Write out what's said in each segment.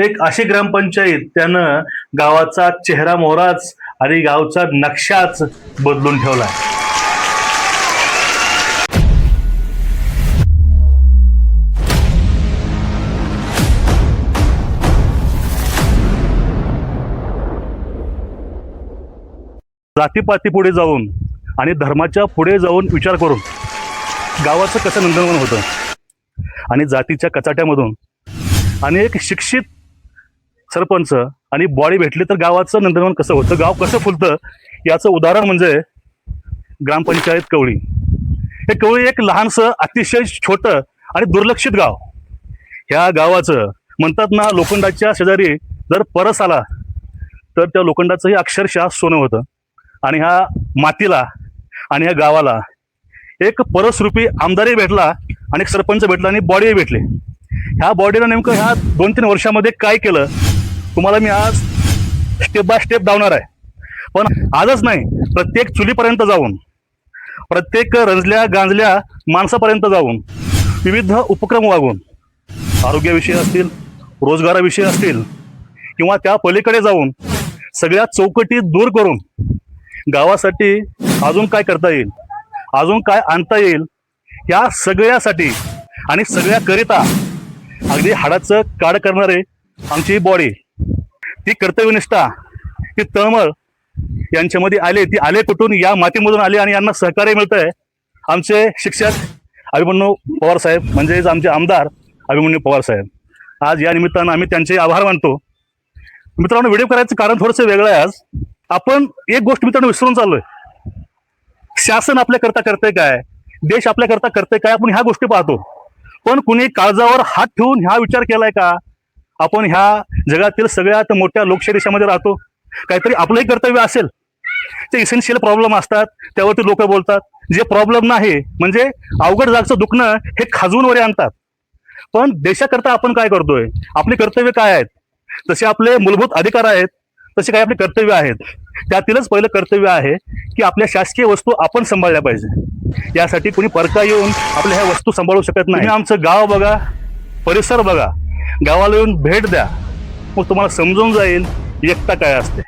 एक अशी ग्रामपंचायत त्यानं गावाचा चेहरा मोहराच आणि गावचा नक्षाच बदलून ठेवलाय. जातीपाती पुढे जाऊन आणि धर्माच्या पुढे जाऊन विचार करून गावाचं कसं नंदनवन होतं आणि जातीच्या कचाट्यामधून अनेक शिक्षित सरपंच आणि बॉडी भेटली तर गावाचं नंदनवन कसं होतं, गाव कसं फुलतं याचं उदाहरण म्हणजे ग्रामपंचायत कवळी. हे कवळी एक लहानसं अतिशय छोटं आणि दुर्लक्षित गाव. ह्या गावाचं म्हणतात ना, लोखंडाच्या शेजारी जर परस आला तर त्या लोखंडाचंही अक्षरशः सोनं होतं. आणि ह्या मातीला आणि ह्या गावाला एक परसरूपी आमदारही भेटला आणि एक सरपंच भेटला आणि बॉडीही भेटली. ह्या बॉडीनं नेमकं ह्या 2-3 वर्षामध्ये काय केलं तुम्हाला मी आज स्टेप बाय स्टेप धावणार आहे. पण आजच नाही, प्रत्येक चुलीपर्यंत जाऊन, प्रत्येक रंजल्या गांजल्या माणसापर्यंत जाऊन, विविध उपक्रम वागून, आरोग्याविषयी असतील, रोजगाराविषयी असतील किंवा त्या पलीकडे जाऊन सगळ्या चौकटी दूर करून गावासाठी अजून काय करता येईल, अजून काय आणता येईल, या सगळ्यासाठी आणि सगळ्याकरिता अगदी हाडाचं काड करणारे आमची बॉडी, ती कर्तव्यनिष्ठा, ती तळमळ यांच्यामध्ये आले. ती आले कुठून? या मातीमधून आले आणि यांना सहकार्य मिळतंय आमचे शिक्षक अभिमन्यू पवार साहेब, म्हणजेच आमचे आमदार अभिमन्यू पवार साहेब. आज या निमित्तानं आम्ही त्यांचे आभार मानतो. मित्रांनो, व्हिडिओ करायचं कारण थोडंसं वेगळं आहे. आज आपण एक गोष्ट मित्रांनो विसरून चाललोय. शासन आपल्याकरता करते काय, देश आपल्याकरता करते काय, आपण ह्या गोष्टी पाहतो. पण कुणी काळजावर हात ठेवून ह्या विचार केलाय का आपण ह्या जगातील सगळ्यात मोठ्या लोकशाही देशामध्ये राहतो, काहीतरी आपलंही कर्तव्य असेल. ते इसेन्शियल प्रॉब्लेम असतात त्यावरती लोक बोलतात. जे प्रॉब्लेम नाही म्हणजे अवघड जागचं दुखणं हे खाजवून वर आणतात. पण देशाकरता आपण काय करतोय, आपले कर्तव्य काय आहेत, तसे आपले मूलभूत अधिकार आहेत, तसे काही आपले कर्तव्य आहेत. त्यातीलच पहिलं कर्तव्य आहे की आपल्या शासकीय वस्तू आपण सांभाळल्या पाहिजे. यासाठी कोणी परका येऊन आपल्या ह्या वस्तू सांभाळू शकत नाही. आमचं गाव बघा, परिसर बघा, गावाला येऊन भेट द्या, मग तुम्हाला समजून जाईल एकता काय असते.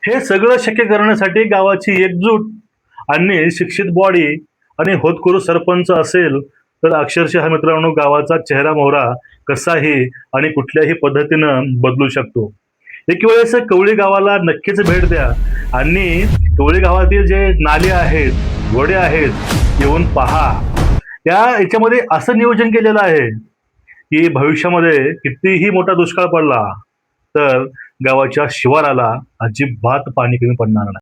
हे सगळं शक्य करण्यासाठी गावाची एकजूट आणि शिक्षित बॉडी आणि होतकरू सरपंच असेल तर अक्षरशः मित्रांनो गावाचा चेहरा मोहरा कसाही आणि कुठल्याही पद्धतीनं बदलू शकतो. एक वेळेस कवळी गावाला नक्कीच भेट द्या आणि कवळी गावातील जे नाले आहेत, घोडे आहेत, येऊन पहा. याच्यामध्ये असं नियोजन केलेलं आहे की भविष्यामध्ये कितीही मोठा दुष्काळ पडला तर गावाच्या शिवाराला अजिबात पाणी कमी पडणार नाही.